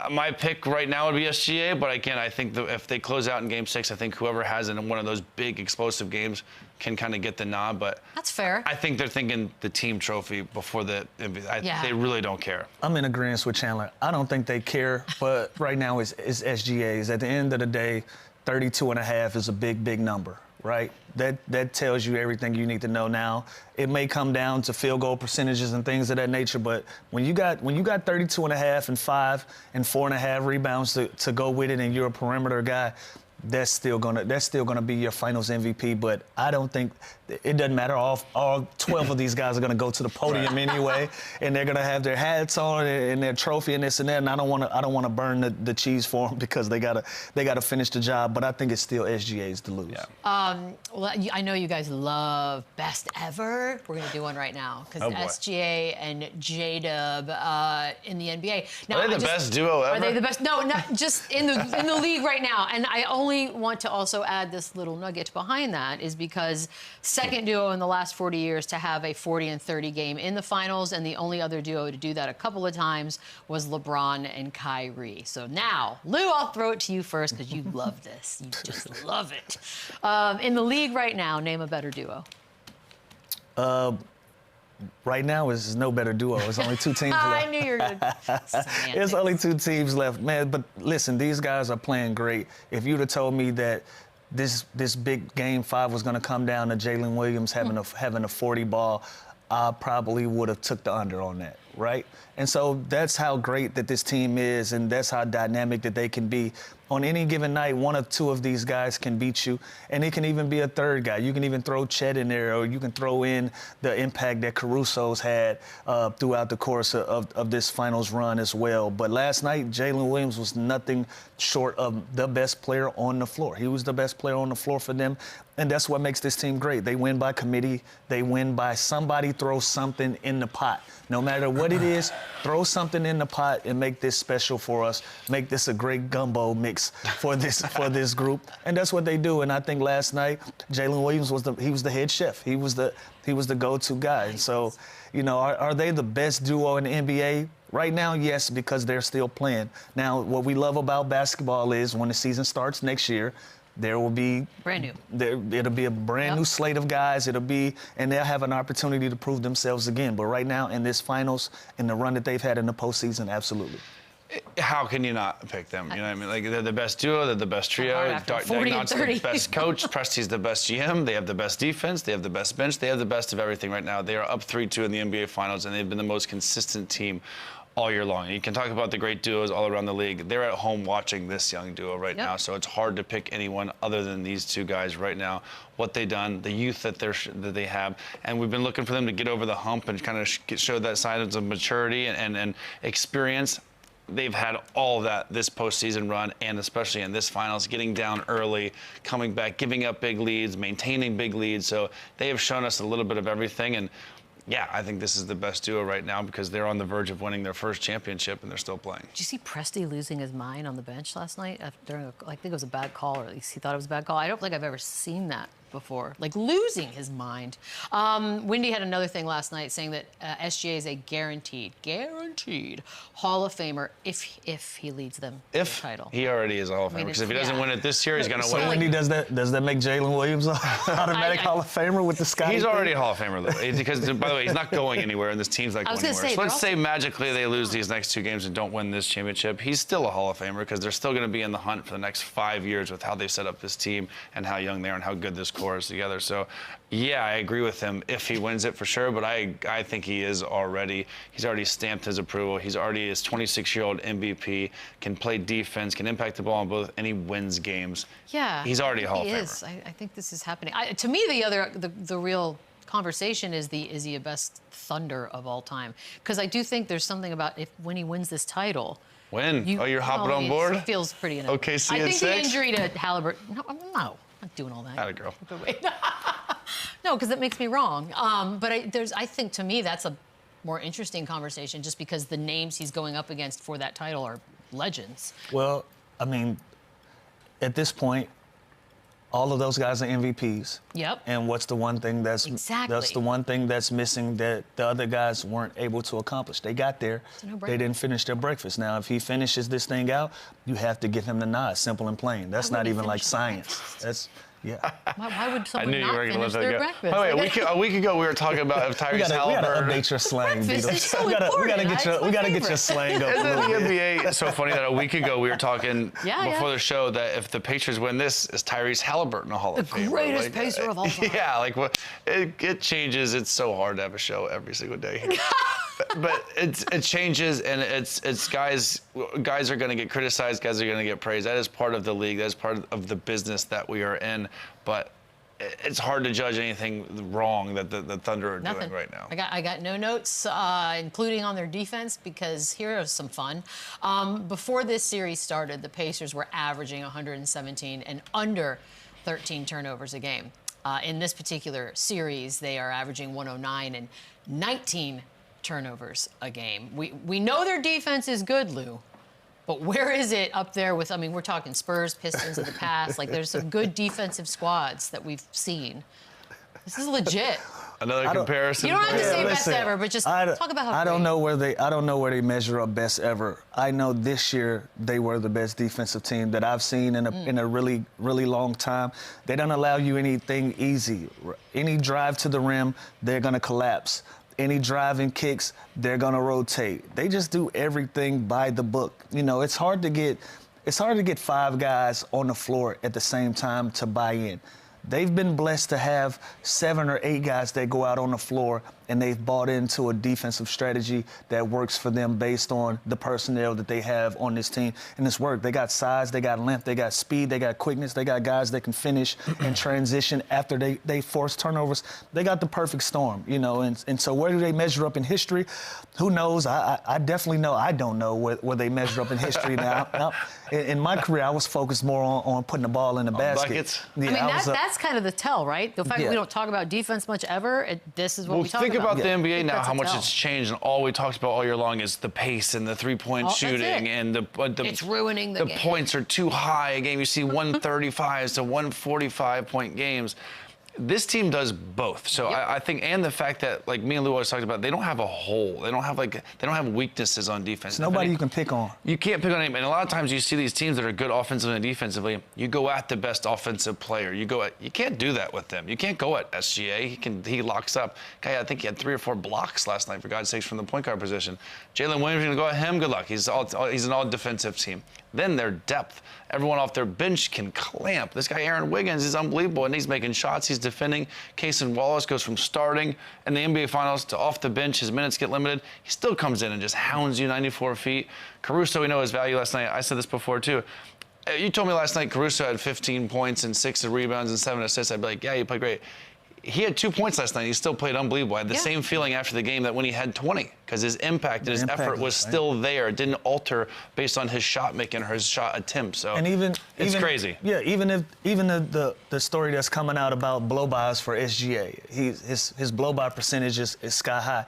[SPEAKER 4] my pick right now would be SGA, but again, I think if they close out in Game 6, I think whoever has it in one of those big explosive games can kind of get the nod. But
[SPEAKER 2] that's fair.
[SPEAKER 4] I think they're thinking the team trophy before they really don't care.
[SPEAKER 3] I'm in agreement with Chandler. I don't think they care, but right now it's SGA's. At the end of the day, 32.5 is a big number, right? That tells you everything you need to know now. It may come down to field goal percentages and things of that nature, but when you got 32.5 and 5 and 4.5 rebounds to go with it, and you're a perimeter guy, that's still gonna be your Finals MVP. But I don't think it doesn't matter. All 12 of these guys are gonna go to the podium anyway, and they're gonna have their hats on and their trophy and this and that. And I don't wanna burn the cheese for them because they gotta finish the job. But I think it's still SGA's to lose.
[SPEAKER 2] Yeah. Well, I know you guys love best ever. We're gonna do one right now because SGA and J-Dub in the NBA. Now,
[SPEAKER 4] are they the best duo ever?
[SPEAKER 2] Are they the best? No, not just in the league right now. And I only want to also add this little nugget behind that is because second duo in the last 40 years to have a 40 and 30 game in the finals, and the only other duo to do that a couple of times was LeBron and Kyrie. So now, Lou, I'll throw it to you first because you love this. You just love it. In the league right now, name a better duo.
[SPEAKER 3] Right now, there's no better duo. There's only 2 teams left.
[SPEAKER 2] I knew you were going to.
[SPEAKER 3] There's only 2 teams left, man. But listen, these guys are playing great. If you'd have told me that this big Game 5 was going to come down to Jalen Williams having a 40 ball, I probably would have took the under on that, right? And so that's how great that this team is, and that's how dynamic that they can be. On any given night, one or two of these guys can beat you, and it can even be a third guy. You can even throw Chet in there, or you can throw in the impact that Caruso's had throughout the course of this finals run as well. But last night, Jalen Williams was nothing short of the best player on the floor. He was the best player on the floor for them, and that's what makes this team great. They win by committee. They win by somebody throws something in the pot. No matter what it is, throw something in the pot and make this special for us. Make this a great gumbo mix for this group, and that's what they do. And I think last night, Jalen Williams was the head chef. He was the go-to guy. And so, you know, are they the best duo in the NBA? Right now, yes, because they're still playing. Now, what we love about basketball is when the season starts next year, there will be
[SPEAKER 2] brand new.
[SPEAKER 3] It'll be a brand new slate of guys. And they'll have an opportunity to prove themselves again. But right now, in this finals, in the run that they've had in the postseason, absolutely.
[SPEAKER 4] How can you not pick them? You know what I mean? Like, they're the best duo, they're the best trio.
[SPEAKER 2] 40 and 30.
[SPEAKER 4] The best coach. Presti's the best GM. They have the best defense. They have the best bench. They have the best of everything right now. They are up 3-2 in the NBA Finals, and they've been the most consistent team all year long. You can talk about the great duos all around the league. They're at home watching this young duo right now, so it's hard to pick anyone other than these two guys right now. What they've done, the youth that they have, and we've been looking for them to get over the hump and kind of show that signs of maturity and experience. They've had all of that this postseason run, and especially in this finals, getting down early, coming back, giving up big leads, maintaining big leads. So they have shown us a little bit of everything. And yeah, I think this is the best duo right now because they're on the verge of winning their first championship and they're still playing.
[SPEAKER 2] Did you see Presti losing his mind on the bench last night? During I think it was a bad call, or at least he thought it was a bad call. I don't think I've ever seen that before, like losing his mind. Wendy had another thing last night saying that SGA is a guaranteed Hall of Famer if he leads them to the title.
[SPEAKER 4] He already is a Hall of Famer, because if he doesn't win it this year, he's going to win it.
[SPEAKER 3] Wendy, does that make Jalen Williams an automatic Hall of Famer with the Scottie?
[SPEAKER 4] He's already a Hall of Famer, though, because, by the way, he's not going anywhere, and this team's not going anywhere. So let's say magically they lose these next two games and don't win this championship. He's still a Hall of Famer because they're still going to be in the hunt for the next 5 years with how they set up this team and how young they are and how good this core is together. So, yeah, I agree with him if he wins it for sure, but I think he is already. He's already stamped his approval. He's already his 26-year-old MVP, can play defense, can impact the ball on both, and he wins games.
[SPEAKER 2] Yeah.
[SPEAKER 4] He's already a Hall of Famer.
[SPEAKER 2] He is. I think this is happening. To me, the real conversation is he a best Thunder of all time? Because I do think there's something about when he wins this title.
[SPEAKER 4] You're hopping on board?
[SPEAKER 2] It feels pretty enough.
[SPEAKER 4] Okay, see
[SPEAKER 2] I think
[SPEAKER 4] 6?
[SPEAKER 2] the injury to Haliburton. No, I'm not doing all that.
[SPEAKER 4] Atta girl.
[SPEAKER 2] No, because it makes me wrong. But I think to me that's a more interesting conversation, just because the names he's going up against for that title are legends.
[SPEAKER 3] Well, I mean, at this point, all of those guys are MVPs.
[SPEAKER 2] Yep.
[SPEAKER 3] And what's the one thing that's the one thing that's missing that the other guys weren't able to accomplish? They got there. They didn't finish their breakfast. Now, if he finishes this thing out, you have to give him the nod, simple and plain. That's not even like science. That's
[SPEAKER 2] Why would someone not finish their breakfast?
[SPEAKER 4] Oh, wait, a week ago we were talking about if Tyrese Haliburton.
[SPEAKER 3] We gotta update your slang, Beadle. We gotta get your slang up.
[SPEAKER 4] Isn't the NBA so funny that a week ago we were talking before the show that if the Pacers win this, is Tyrese Haliburton a Hall of Famer?
[SPEAKER 2] The greatest Pacer of all time.
[SPEAKER 4] Yeah, like it changes. It's so hard to have a show every single day. But it changes, and it's guys are going to get criticized, guys are going to get praised. That is part of the league. That is part of the business that we are in. But it's hard to judge anything wrong that the Thunder are doing right now.
[SPEAKER 2] I got no notes, including on their defense, because here is some fun. Before this series started, the Pacers were averaging 117 and under 13 turnovers a game. In this particular series, they are averaging 109 and 19 turnovers a game. We know their defense is good, Lou, but where is it up there with, I mean, we're talking Spurs, Pistons of the past. Like, there's some good defensive squads that we've seen. This is legit.
[SPEAKER 4] Another comparison.
[SPEAKER 2] You don't have to say best ever, but just talk about how
[SPEAKER 3] I don't know where they measure up best ever. I know this year they were the best defensive team that I've seen in a really, really long time. They don't allow you anything easy. Any drive to the rim, they're gonna collapse. Any driving kicks, they're gonna rotate. They just do everything by the book. You know, it's hard to get 5 guys on the floor at the same time to buy in. They've been blessed to have 7 or 8 guys that go out on the floor and they've bought into a defensive strategy that works for them based on the personnel that they have on this team. And it's worked. They got size, they got length, they got speed, they got quickness, they got guys that can finish and transition after they force turnovers. They got the perfect storm, you know, and so where do they measure up in history? Who knows? I definitely know I don't know where they measure up in history now. In my career, I was focused more on putting the ball in the basket.
[SPEAKER 4] Buckets.
[SPEAKER 3] Yeah,
[SPEAKER 2] I mean, that's kind of the tell, right? The fact that we don't talk about defense much ever, this is what we talk about.
[SPEAKER 4] Think about the NBA now, how much
[SPEAKER 2] tell.
[SPEAKER 4] it's changed, and all we talked about all year long is the pace and the three-point shooting, and the
[SPEAKER 2] it's ruining the game.
[SPEAKER 4] Points are too high a game. You see 135s to 145-point games. This team does both. So I think, and the fact that, like me and Lou always talked about, they don't have a hole. They don't have weaknesses on defense.
[SPEAKER 3] It's nobody you can pick on.
[SPEAKER 4] You can't pick on anybody. And a lot of times you see these teams that are good offensively and defensively. You go at the best offensive player. You can't do that with them. You can't go at SGA. He locks up. Guy, I think he had 3 or 4 blocks last night, for God's sakes, from the point guard position. Jalen Williams, you're gonna go at him. Good luck. He's an all defensive team. Then their depth. Everyone off their bench can clamp. This guy, Aaron Wiggins, is unbelievable, and he's making shots. He's defending. Cason Wallace goes from starting in the NBA Finals to off the bench. His minutes get limited. He still comes in and just hounds you 94 feet. Caruso, we know his value last night. I said this before, too. You told me last night Caruso had 15 points and 6 rebounds and 7 assists. I'd be like, yeah, you played great. He had 2 points last night. He still played unbelievable. I had the same feeling after the game that when he had 20, because his impact and his effort was still there. It didn't alter based on his shot making or his shot attempt. So it's crazy.
[SPEAKER 3] Yeah, even the story that's coming out about blow-bys for SGA, his blow-by percentage is sky high.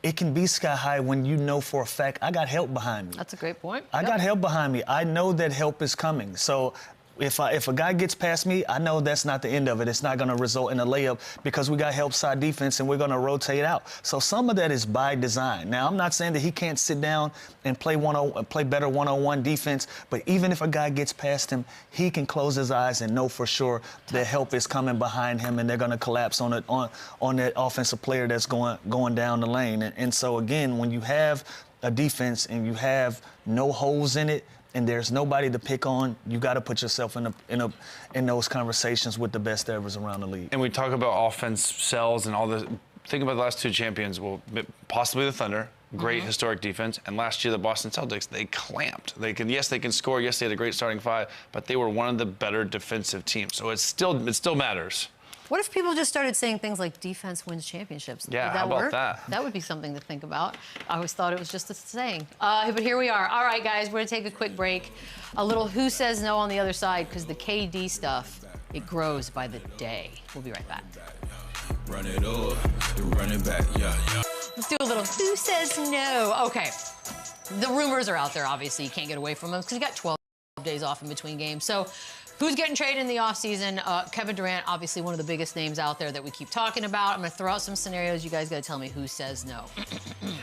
[SPEAKER 3] It can be sky high when you know for a fact I got help behind me.
[SPEAKER 2] That's a great point.
[SPEAKER 3] I got help behind me. I know that help is coming. So if a guy gets past me, I know that's not the end of it. It's not going to result in a layup because we got help side defense and we're going to rotate out. So some of that is by design. Now, I'm not saying that he can't sit down and play better one-on-one defense, but even if a guy gets past him, he can close his eyes and know for sure that help is coming behind him and they're going to collapse on that offensive player that's going down the lane. And so, again, when you have a defense and you have no holes in it, and there's nobody to pick on, you got to put yourself in those conversations with the best evers around the league.
[SPEAKER 4] And we talk about offense sells and all this. Think about the last 2 champions. Well, possibly the Thunder, great historic defense, and last year the Boston Celtics, they clamped. They can score. Yes, they had a great starting 5, but they were one of the better defensive teams. So it still matters.
[SPEAKER 2] What if people just started saying things like defense wins championships?
[SPEAKER 4] Yeah,
[SPEAKER 2] would that
[SPEAKER 4] how about
[SPEAKER 2] work?
[SPEAKER 4] that?
[SPEAKER 2] That would be something to think about. I always thought it was just a saying. But here we are. All right, guys, we're going to take a quick break. A little who says no on the other side, because the KD stuff, it grows by the day. We'll be right back.
[SPEAKER 1] Run it up, run it back, yeah.
[SPEAKER 2] Let's do a little who says no. Okay. The rumors are out there, obviously. You can't get away from them because you got 12 days off in between games. So who's getting traded in the offseason? Kevin Durant, obviously one of the biggest names out there that we keep talking about. I'm going to throw out some scenarios. You guys got to tell me who says no.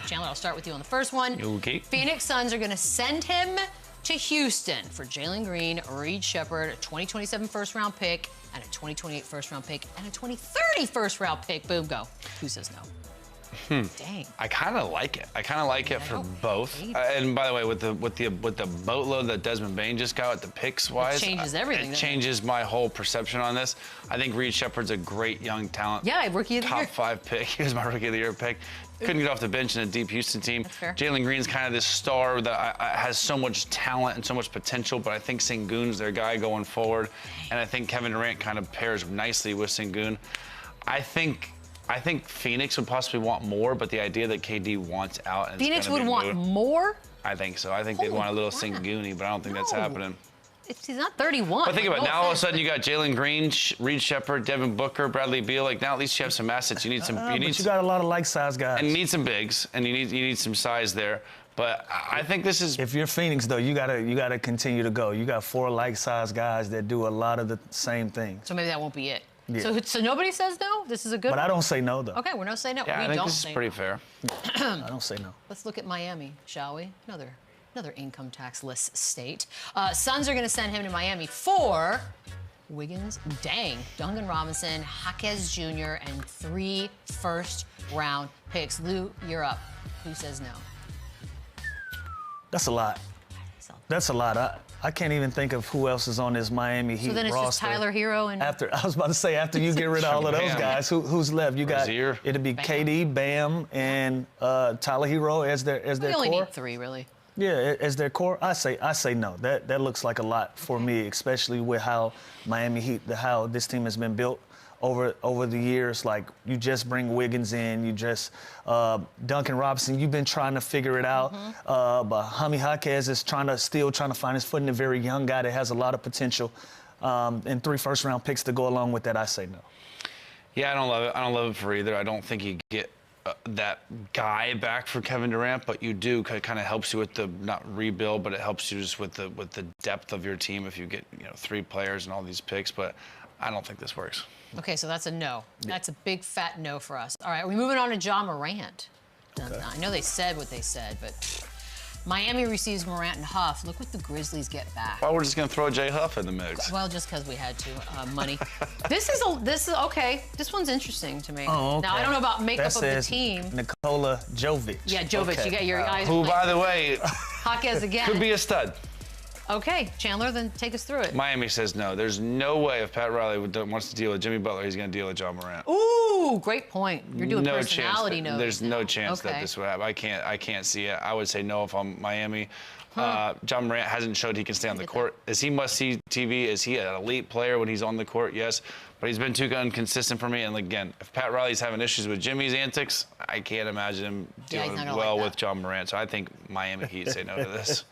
[SPEAKER 2] Chandler, I'll start with you on the first one.
[SPEAKER 4] Okay.
[SPEAKER 2] Phoenix Suns are going to send him to Houston for Jalen Green, Reed Shepherd, a 2027 first-round pick, and a 2028 first-round pick, and a 2030 first-round pick. Boom, go. Who says no? Dang.
[SPEAKER 4] I kind of like it. I kind of like it for both. And by the way, with the boatload that Desmond Bain just got at the picks wise,
[SPEAKER 2] it changes everything.
[SPEAKER 4] It changes my whole perception on this. I think Reed Shepherd's a great young talent.
[SPEAKER 2] Yeah, rookie of the year.
[SPEAKER 4] Top 5 pick. He was my rookie of the year pick. Couldn't get off the bench in a deep Houston team.
[SPEAKER 2] That's fair.
[SPEAKER 4] Jalen Green's kind of this star that has so much talent and so much potential, but I think Sengun's their guy going forward. And I think Kevin Durant kind of pairs nicely with Sengun. I think Phoenix would possibly want more, but the idea that KD wants out.
[SPEAKER 2] Phoenix would want more?
[SPEAKER 4] I think so. I think they'd want a little Sengun-y, but I don't think that's happening.
[SPEAKER 2] He's not 31.
[SPEAKER 4] But think about it. Now all of a sudden you got Jalen Green, Reed Shepherd, Devin Booker, Bradley Beal. Like now at least you have some assets. You need some.
[SPEAKER 3] But you got a lot of like-size guys.
[SPEAKER 4] And you need some bigs, and you need some size there. But I think this is.
[SPEAKER 3] If you're Phoenix though, you gotta continue to go. You got 4 like-size guys that do a lot of the same things.
[SPEAKER 2] So maybe that won't be it.
[SPEAKER 3] Yeah.
[SPEAKER 2] So nobody says no? This is a good
[SPEAKER 3] But
[SPEAKER 2] one?
[SPEAKER 3] I don't say no, though.
[SPEAKER 2] Okay, we're no say no.
[SPEAKER 4] Yeah,
[SPEAKER 2] we
[SPEAKER 4] I think
[SPEAKER 2] don't
[SPEAKER 4] this is
[SPEAKER 2] say
[SPEAKER 4] pretty
[SPEAKER 2] no.
[SPEAKER 4] fair.
[SPEAKER 3] I don't say no.
[SPEAKER 2] Let's look at Miami, shall we? Another income tax-less state. Suns are going to send him to Miami for Wiggins, Duncan Robinson, Jaquez Jr., and 3 first-round picks. Lou, you're up. Who says no?
[SPEAKER 3] That's a lot. That's a lot. I can't even think of who else is on this Miami Heat roster.
[SPEAKER 2] So then it's just Tyler Hero and...
[SPEAKER 3] I was about to say, after you get rid of all of those guys, who's left? You got, it'll be
[SPEAKER 2] Bam.
[SPEAKER 3] KD, Bam, and Tyler Hero as their core.
[SPEAKER 2] We only need 3, really.
[SPEAKER 3] Yeah, as their core, I say no. That looks like a lot for me, especially with how Miami Heat, how this team has been built over the years. Like, you just bring Wiggins in, you just Duncan Robinson. You've been trying to figure it out, but Jaime Jaquez is still trying to find his foot in a very young guy that has a lot of potential. And 3 first-round picks to go along with that, I say no.
[SPEAKER 4] Yeah, I don't love it. I don't love it for either. I don't think you get that guy back for Kevin Durant, but you do. It kind of helps you with the not rebuild, but it helps you just with the depth of your team if you get 3 players and all these picks. But I don't think this works.
[SPEAKER 2] Okay, so that's a no. That's a big fat no for us. All right, we're moving on to Ja Morant. Okay. I know they said what they said, but Miami receives Morant and Huff. Look what the Grizzlies get back.
[SPEAKER 4] Well, we're just going to throw Jay Huff in the mix.
[SPEAKER 2] Well, just because we had to. Money. This is okay. This one's interesting to me.
[SPEAKER 3] Oh, okay.
[SPEAKER 2] Now, I don't know about makeup of the team.
[SPEAKER 3] Nikola Jovic.
[SPEAKER 2] Yeah, Jovic. Okay. You got your eyes.
[SPEAKER 4] Who, by the way,
[SPEAKER 2] Jaquez again.
[SPEAKER 4] Could be a stud.
[SPEAKER 2] Okay, Chandler, then take us through it.
[SPEAKER 4] Miami says no. There's no way if Pat Riley wants to deal with Jimmy Butler, he's going to deal with Ja Morant.
[SPEAKER 2] Ooh, great point. You're doing
[SPEAKER 4] no
[SPEAKER 2] personality notes.
[SPEAKER 4] There's no chance that this would happen. I can't see it. I would say no if I'm Miami. Ja Morant hasn't showed he can stay on the court. Is he must-see TV? Is he an elite player when he's on the court? Yes. But he's been too inconsistent for me. And again, if Pat Riley's having issues with Jimmy's antics, I can't imagine him doing well with Ja Morant. So I think Miami Heat say no to this.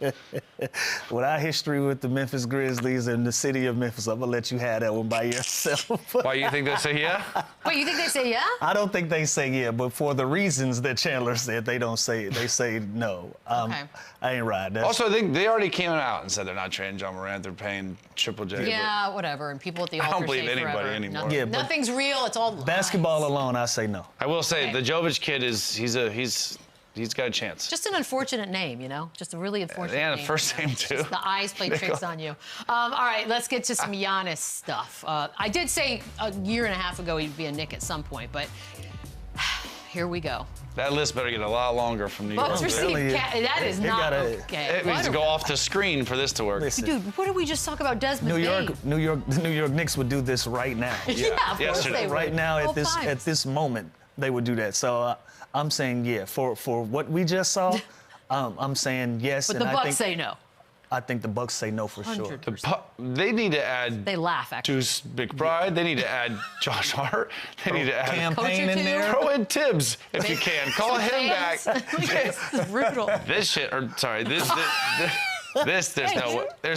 [SPEAKER 3] With our history with the Memphis Grizzlies and the city of Memphis, I'm going to let you have that one by yourself.
[SPEAKER 4] Why, you think they say yeah?
[SPEAKER 2] Wait, you think they say yeah?
[SPEAKER 3] I don't think they say yeah, but for the reasons that Chandler said, they don't say it. They say no.
[SPEAKER 2] Okay.
[SPEAKER 3] I ain't right.
[SPEAKER 4] Also, I think they already came out and said they're not trading Ja Morant. They're paying Triple J.
[SPEAKER 2] Yeah, whatever. And people at the altar
[SPEAKER 4] I don't believe anybody
[SPEAKER 2] forever.
[SPEAKER 4] anymore.
[SPEAKER 3] Yeah,
[SPEAKER 2] nothing's real. It's all lies.
[SPEAKER 3] Basketball alone, I say no.
[SPEAKER 4] I will say the Jovic kid he's got a chance.
[SPEAKER 2] Just an unfortunate name, Just a really unfortunate name.
[SPEAKER 4] Yeah, the first name too.
[SPEAKER 2] Just the eyes play tricks on you. All right, let's get to some Giannis stuff. I did say a year and a half ago he'd be a Knick at some point, but here we go.
[SPEAKER 4] That list better get a lot longer from New York.
[SPEAKER 2] Votes received. That is not okay.
[SPEAKER 4] It needs to go off the screen for this to work.
[SPEAKER 3] Listen,
[SPEAKER 2] dude, what did we just talk about Desmond
[SPEAKER 3] the New York Knicks would do this right now.
[SPEAKER 2] Yeah, of course they would.
[SPEAKER 3] Right now, at this moment, they would do that. So I'm saying yeah. For what we just saw, I'm saying yes.
[SPEAKER 2] But the Bucks say no.
[SPEAKER 3] I think the Bucks say no for sure.
[SPEAKER 4] They need to add.
[SPEAKER 2] They laugh, actually.
[SPEAKER 4] Deuce McBride. They need to add Josh Hart. They need to add
[SPEAKER 3] Campaign in there.
[SPEAKER 4] Throw in Tibbs if you can. Call him back.
[SPEAKER 2] This is brutal.
[SPEAKER 4] This shit. Or sorry. There's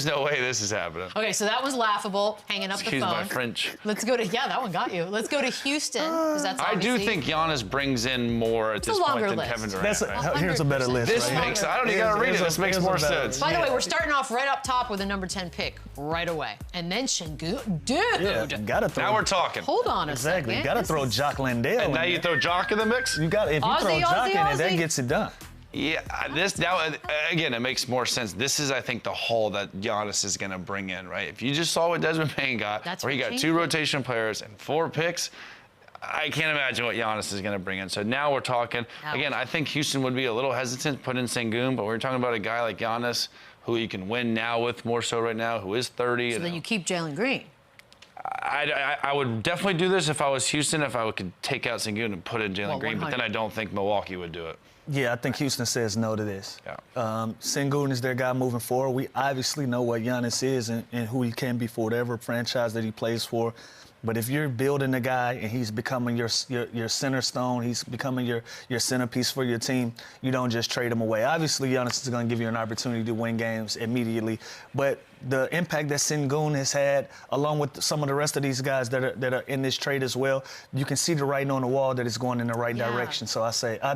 [SPEAKER 4] no way this is happening.
[SPEAKER 2] Okay, so that was laughable. Hanging up the phone.
[SPEAKER 4] Excuse my French.
[SPEAKER 2] Let's go to that one got you. Let's go to Houston because that's.
[SPEAKER 4] I do think Giannis brings in more at this point than Kevin Durant.
[SPEAKER 3] Here's a better list.
[SPEAKER 4] This makes. I don't even gotta read it. This makes more sense.
[SPEAKER 2] By the way, we're starting off right up top with a number 10 pick right away, and then Şengün, dude.
[SPEAKER 3] Yeah, gotta throw.
[SPEAKER 4] Now we're talking.
[SPEAKER 2] Hold on a second.
[SPEAKER 3] Exactly. Gotta throw Jock Landale.
[SPEAKER 4] And now you throw Jock in the mix.
[SPEAKER 3] If you throw Jock in it, that gets it done.
[SPEAKER 4] Yeah, this now again, it makes more sense. This is, I think, the haul that Giannis is going to bring in, right? If you just saw what Desmond Bane got, where he got 2 rotation players and 4 picks, I can't imagine what Giannis is going to bring in. So now we're talking. Again, I think Houston would be a little hesitant to put in Şengün, but we're talking about a guy like Giannis who you can win now with more so right now, who is 30.
[SPEAKER 2] So then you keep Jalen Green.
[SPEAKER 4] I would definitely do this if I was Houston, if I could take out Şengün and put in Jalen Green, but then I don't think Milwaukee would do it.
[SPEAKER 3] Yeah, I think Houston says no to this.
[SPEAKER 4] Yeah.
[SPEAKER 3] Şengün is their guy moving forward. We obviously know what Giannis is and who he can be for whatever franchise that he plays for. But if you're building a guy and he's becoming your center stone, he's becoming your centerpiece for your team, you don't just trade him away. Obviously, Giannis is going to give you an opportunity to win games immediately. But the impact that Şengün has had, along with some of the rest of these guys that are in this trade as well, you can see the writing on the wall that it's going in the right direction. So I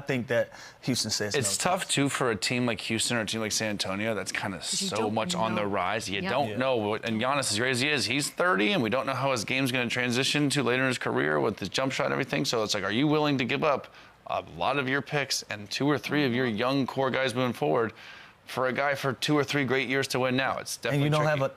[SPEAKER 3] think that Houston says
[SPEAKER 4] it's tough, too, for a team like Houston or a team like San Antonio that's kind of so much on the rise. You don't know what, and Giannis, as great as he is, he's 30, and we don't know how his game's going to transition to later in his career with his jump shot and everything. So it's like, are you willing to give up a lot of your picks and 2 or 3 of your young core guys moving forward for a guy for 2 or 3 great years to win now. It's definitely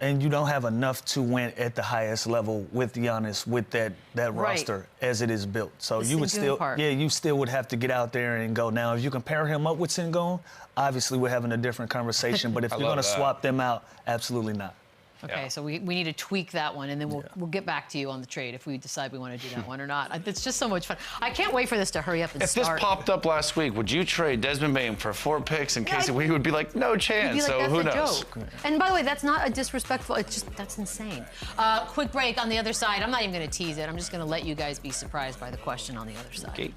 [SPEAKER 3] and you don't have enough to win at the highest level with Giannis with that roster as it is built. So you would still you still would have to get out there and go. Now if you compare him up with Sengun, obviously we're having a different conversation. But if you're going to swap them out, absolutely not.
[SPEAKER 2] Okay, so we need to tweak that one, and then we'll get back to you on the trade if we decide we want to do that one or not. It's just so much fun. I can't wait for this to hurry up and start.
[SPEAKER 4] If this popped up last week, would you trade Desmond Bain for 4 picks in case we would be like, no chance?
[SPEAKER 2] Like,
[SPEAKER 4] so
[SPEAKER 2] that's
[SPEAKER 4] who
[SPEAKER 2] a
[SPEAKER 4] knows?
[SPEAKER 2] Joke. And by the way, that's not a disrespectful. It's just that's insane. Quick break on the other side. I'm not even going to tease it. I'm just going to let you guys be surprised by the question on the other side.
[SPEAKER 4] Okay.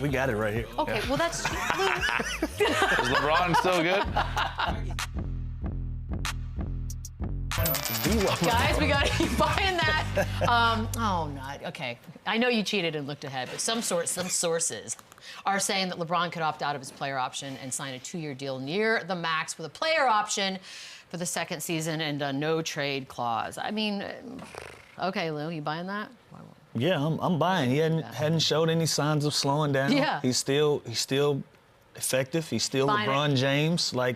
[SPEAKER 3] We got it right here.
[SPEAKER 2] Okay, well that's.
[SPEAKER 4] Is LeBron still good?
[SPEAKER 2] Guys, we gotta keep buying that. Not okay. I know you cheated and looked ahead, but some sources are saying that LeBron could opt out of his player option and sign a 2-year deal near the max with a player option for the 2nd season and a no trade clause. I mean, okay, Lou, you buying that?
[SPEAKER 3] Yeah, I'm buying. He hadn't showed any signs of slowing down.
[SPEAKER 2] Yeah.
[SPEAKER 3] He's still effective. He's still LeBron James. Like,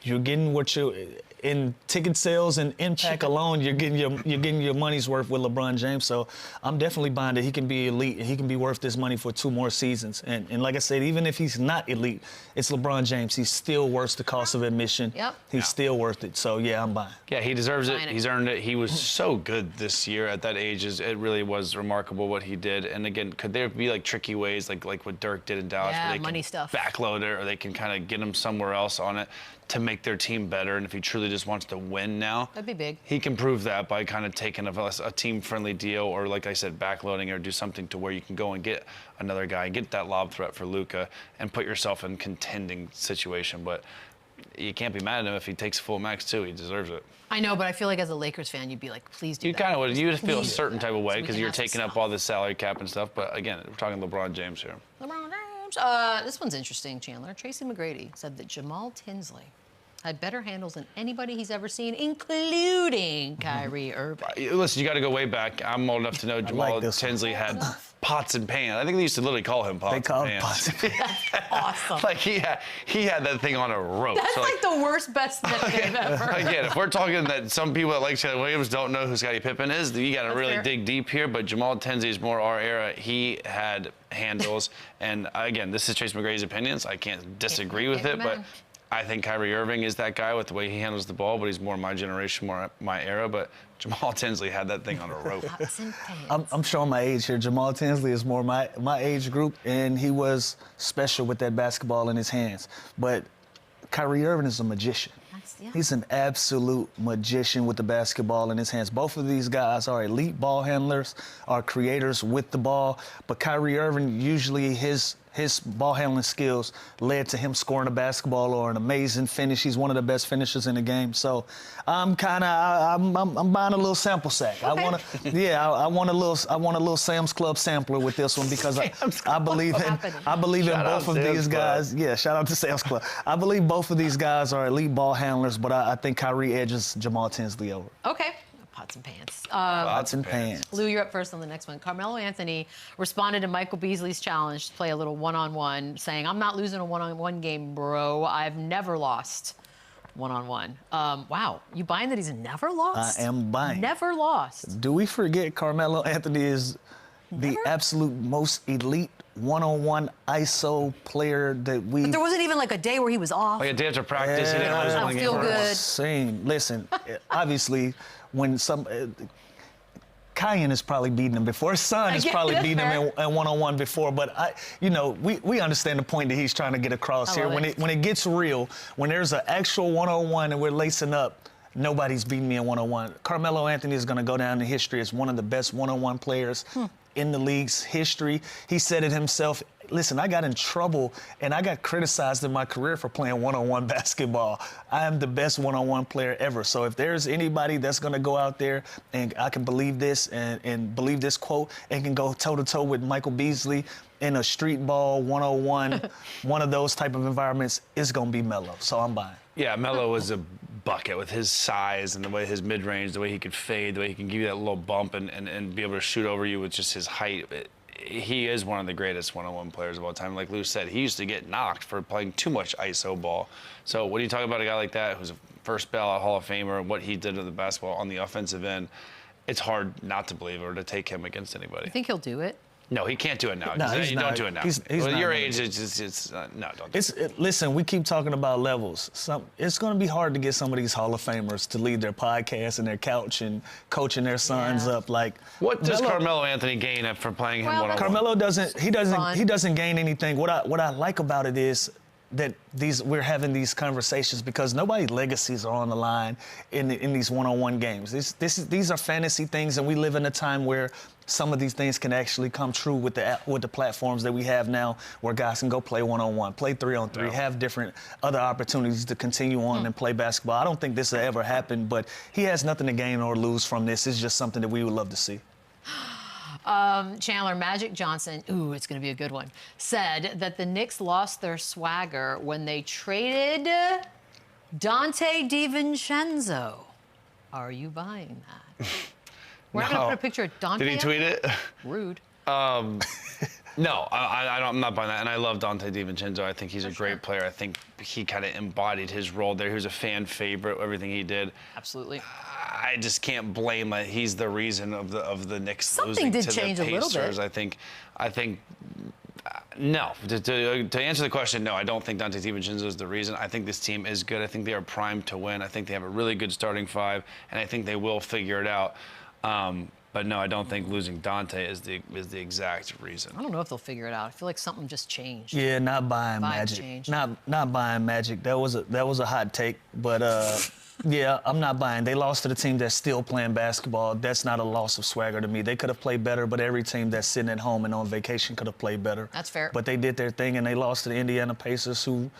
[SPEAKER 3] you're getting what you in ticket sales and impact alone, you're getting your money's worth with LeBron James. So I'm definitely buying that he can be elite and he can be worth this money for 2 more seasons. And like I said, even if he's not elite, it's LeBron James. He's still worth the cost of admission.
[SPEAKER 2] Yep.
[SPEAKER 3] He's still worth it. So yeah, I'm buying.
[SPEAKER 4] Yeah, he deserves it. He's earned it. He was so good this year at that age. It really was remarkable what he did. And again, could there be like tricky ways like what Dirk did in Dallas where they
[SPEAKER 2] money
[SPEAKER 4] can
[SPEAKER 2] stuff.
[SPEAKER 4] backload it or they can kind of get him somewhere else on it to make their team better? And if he truly just wants to win now,
[SPEAKER 2] that'd be big.
[SPEAKER 4] He can prove that by kind of taking a team-friendly deal or, like I said, backloading or do something to where you can go and get another guy, get that lob threat for Luka, and put yourself in contending situation. But you can't be mad at him if he takes full max too. He deserves it.
[SPEAKER 2] I know, but I feel like as a Lakers fan, you'd be like, please do that.
[SPEAKER 4] You kind of would. You'd feel a certain type of way
[SPEAKER 2] So
[SPEAKER 4] because you're taking up all the salary cap and stuff. But again, we're talking LeBron James here.
[SPEAKER 2] LeBron James. This one's interesting, Chandler. Tracy McGrady said that Jamal Tinsley had better handles than anybody he's ever seen, including Kyrie Irving.
[SPEAKER 4] Listen, you got to go way back. I'm old enough to know Jamal Tinsley had pots and pans. I think they used to literally call him pots and pans.
[SPEAKER 3] Him pots and pans.
[SPEAKER 2] That's awesome.
[SPEAKER 4] Like he had that thing on a rope.
[SPEAKER 2] That's
[SPEAKER 4] so
[SPEAKER 2] like the worst best nickname ever.
[SPEAKER 4] Again, if we're talking that some people that like Scottie Williams don't know who Scottie Pippen is, you got to really dig deep here. But Jamal Tinsley is more our era. He had handles. And again, this is Trace McGrady's opinions. I can't disagree with it, but I think Kyrie Irving is that guy with the way he handles the ball, but he's more my generation, more my era. But Jamal Tinsley had that thing on a rope.
[SPEAKER 3] I'm showing my age here. Jamal Tinsley is more my age group, and he was special with that basketball in his hands. But Kyrie Irving is a magician. He's an absolute magician with the basketball in his hands. Both of these guys are elite ball handlers, are creators with the ball. But Kyrie Irving, usually his ball handling skills led to him scoring a basketball or an amazing finish. He's one of the best finishers in the game. So I'm buying a little sample sack.
[SPEAKER 2] Okay.
[SPEAKER 3] I want a little Sam's Club sampler with this one because I believe in both of these guys. Yeah, shout out to Sam's Club. I believe both of these guys are elite ball handlers, but I think Kyrie edges Jamal Tinsley over.
[SPEAKER 2] Okay. Pots and pans.
[SPEAKER 3] Pots and pans.
[SPEAKER 2] Lou, you're up first on the next one. Carmelo Anthony responded to Michael Beasley's challenge to play a little one-on-one, saying, I'm not losing a one-on-one game, bro. I've never lost one-on-one. Wow. You buying that he's never lost?
[SPEAKER 3] I am buying.
[SPEAKER 2] Never lost.
[SPEAKER 3] Do we forget Carmelo Anthony is the absolute most elite one-on-one ISO player that we...
[SPEAKER 2] But there wasn't even like a day where he was off.
[SPEAKER 4] Like a day after practice, he didn't lose one game.
[SPEAKER 2] Feel good.
[SPEAKER 3] Same. Listen, obviously, when Kyan has probably beaten him before. His son has probably beaten him in one-on-one before. But we understand the point that he's trying to get across here. When it gets real, when there's an actual one-on-one and we're lacing up, nobody's beating me in one-on-one. Carmelo Anthony is going to go down in history as one of the best one-on-one players in the league's history. He said it himself. Listen, I got in trouble and I got criticized in my career for playing one-on-one basketball. I am the best one-on-one player ever. So if there's anybody that's going to go out there and I can believe this and believe this quote and can go toe-to-toe with Michael Beasley in a street ball, 101, one of those type of environments, it's going to be Melo. So I'm buying.
[SPEAKER 4] Yeah, Melo was a bucket with his size and the way his mid-range, the way he could fade, the way he can give you that little bump and be able to shoot over you with just his height. he is one of the greatest one-on-one players of all time. Like Lou said, he used to get knocked for playing too much ISO ball. So when you talk about a guy like that who's a first ballot Hall of Famer, what he did to the basketball on the offensive end, it's hard not to believe or to take him against anybody.
[SPEAKER 2] You think he'll do it?
[SPEAKER 4] No, he can't do it now.
[SPEAKER 3] No,
[SPEAKER 4] You don't do it now.
[SPEAKER 3] He's
[SPEAKER 4] With
[SPEAKER 3] not
[SPEAKER 4] your
[SPEAKER 3] gonna
[SPEAKER 4] age,
[SPEAKER 3] do
[SPEAKER 4] no, don't do it.
[SPEAKER 3] Listen, we keep talking about levels. It's going to be hard to get some of these Hall of Famers to leave their podcast and their couch and coaching their sons up. Like,
[SPEAKER 4] what does Carmelo Anthony gain from playing him one-on-one?
[SPEAKER 3] Carmelo doesn't gain anything. What I like about it is that we're having these conversations because nobody's legacies are on the line in these one-on-one games. These are fantasy things, and we live in a time where some of these things can actually come true with the platforms that we have now, where guys can go play one-on-one, play 3-on-3, have different other opportunities to continue on and play basketball. I don't think this will ever happen, but he has nothing to gain or lose from this. It's just something that we would love to see.
[SPEAKER 2] Chandler, Magic Johnson, ooh, it's going to be a good one, said that the Knicks lost their swagger when they traded Dante DiVincenzo. Are you buying that? We're not going to put a picture of Dante.
[SPEAKER 4] Did he tweet it?
[SPEAKER 2] Rude.
[SPEAKER 4] No, I'm not buying that. And I love Dante DiVincenzo. I think he's a great player. I think he kind of embodied his role there. He was a fan favorite, everything he did.
[SPEAKER 2] Absolutely.
[SPEAKER 4] I just can't blame that he's the reason of the Knicks
[SPEAKER 2] Something
[SPEAKER 4] losing
[SPEAKER 2] did
[SPEAKER 4] to
[SPEAKER 2] change
[SPEAKER 4] the
[SPEAKER 2] a little
[SPEAKER 4] Pacers.
[SPEAKER 2] bit.
[SPEAKER 4] I think no. To answer the question, no, I don't think Dante DiVincenzo is the reason. I think this team is good. I think they are primed to win. I think they have a really good starting five, and I think they will figure it out. But no, I don't think losing Dante is the exact reason.
[SPEAKER 2] I don't know if they'll figure it out. I feel like something just changed.
[SPEAKER 3] Yeah, not buying Magic.
[SPEAKER 2] Changed.
[SPEAKER 3] Not buying Magic. That was a hot take, but yeah, I'm not buying. They lost to the team that's still playing basketball. That's not a loss of swagger to me. They could have played better, but every team that's sitting at home and on vacation could have played better.
[SPEAKER 2] That's fair.
[SPEAKER 3] But they did their thing, and they lost to the Indiana Pacers, who,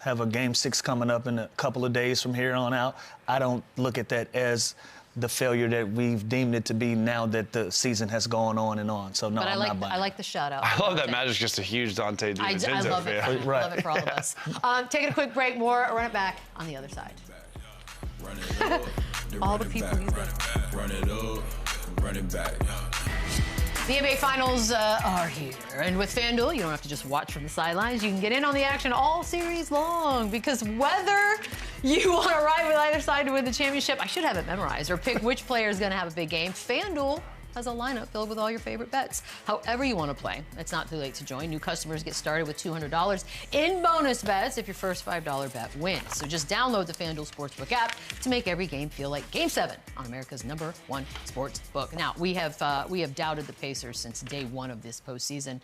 [SPEAKER 3] have a Game 6 coming up in a couple of days from here on out. I don't look at that as the failure that we've deemed it to be now that the season has gone on and on. So no,
[SPEAKER 2] but
[SPEAKER 3] I'm not buying.
[SPEAKER 2] I like the shout out.
[SPEAKER 4] I love that Magic's just a huge Dante DiVincenzo
[SPEAKER 2] I love it.
[SPEAKER 4] fan.
[SPEAKER 2] Right. Love it for all of us. Taking a quick break. More Run It Back on the other side.
[SPEAKER 1] Run it up,
[SPEAKER 2] All the people you
[SPEAKER 1] run it up, run it back.
[SPEAKER 2] The NBA Finals are here, and with FanDuel, you don't have to just watch from the sidelines. You can get in on the action all series long, because whether you want to ride with either side to win the championship, I should have it memorized, or pick which player is going to have a big game, FanDuel has a lineup filled with all your favorite bets. However you want to play, it's not too late to join. New customers get started with $200 in bonus bets if your first $5 bet wins. So just download the FanDuel Sportsbook app to make every game feel like Game 7 on America's #1 sports book. Now, we have doubted the Pacers since day one of this postseason.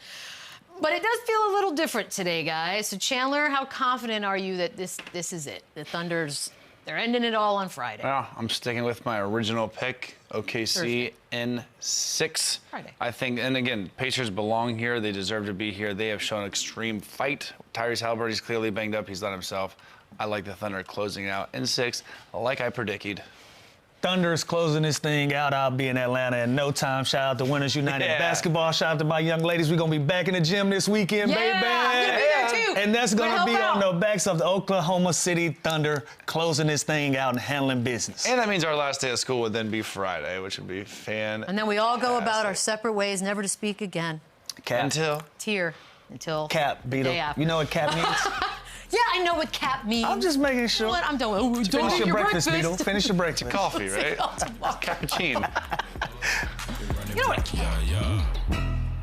[SPEAKER 2] But it does feel a little different today, guys. So, Chandler, how confident are you that this is it? The Thunder's, they're ending it all on Friday.
[SPEAKER 4] Yeah, I'm sticking with my original pick, OKC
[SPEAKER 2] Thursday.
[SPEAKER 4] in 6.
[SPEAKER 2] Friday.
[SPEAKER 4] I think, and again, Pacers belong here. They deserve to be here. They have shown extreme fight. Tyrese Haliburton is clearly banged up. He's not himself. I like the Thunder closing out in 6, like I predicted.
[SPEAKER 3] Thunder's closing this thing out. I'll be in Atlanta in no time. Shout out to Winners United Basketball. Shout out to my young ladies. We're going to be back in the gym this weekend, baby.
[SPEAKER 2] I'm going to be there, too.
[SPEAKER 3] And that's going to be
[SPEAKER 2] out.
[SPEAKER 3] on the backs of the Oklahoma City Thunder, closing this thing out and handling business.
[SPEAKER 4] And that means our last day of school would then be Friday, which would be fantastic.
[SPEAKER 2] And then we all go about our separate ways, never to speak again.
[SPEAKER 3] Cap.
[SPEAKER 2] Until
[SPEAKER 3] Cap, Beadle.
[SPEAKER 2] day after.
[SPEAKER 3] You know what cap means?
[SPEAKER 2] Yeah, I know what cap means.
[SPEAKER 3] I'm just making sure.
[SPEAKER 2] You know what? I'm done. Oh, don't
[SPEAKER 3] Finish
[SPEAKER 2] eat
[SPEAKER 3] your breakfast,
[SPEAKER 2] breakfast.
[SPEAKER 3] Beadle. Finish your breakfast.
[SPEAKER 4] Coffee, right? Cappuccino.
[SPEAKER 2] You know what?
[SPEAKER 1] Yeah.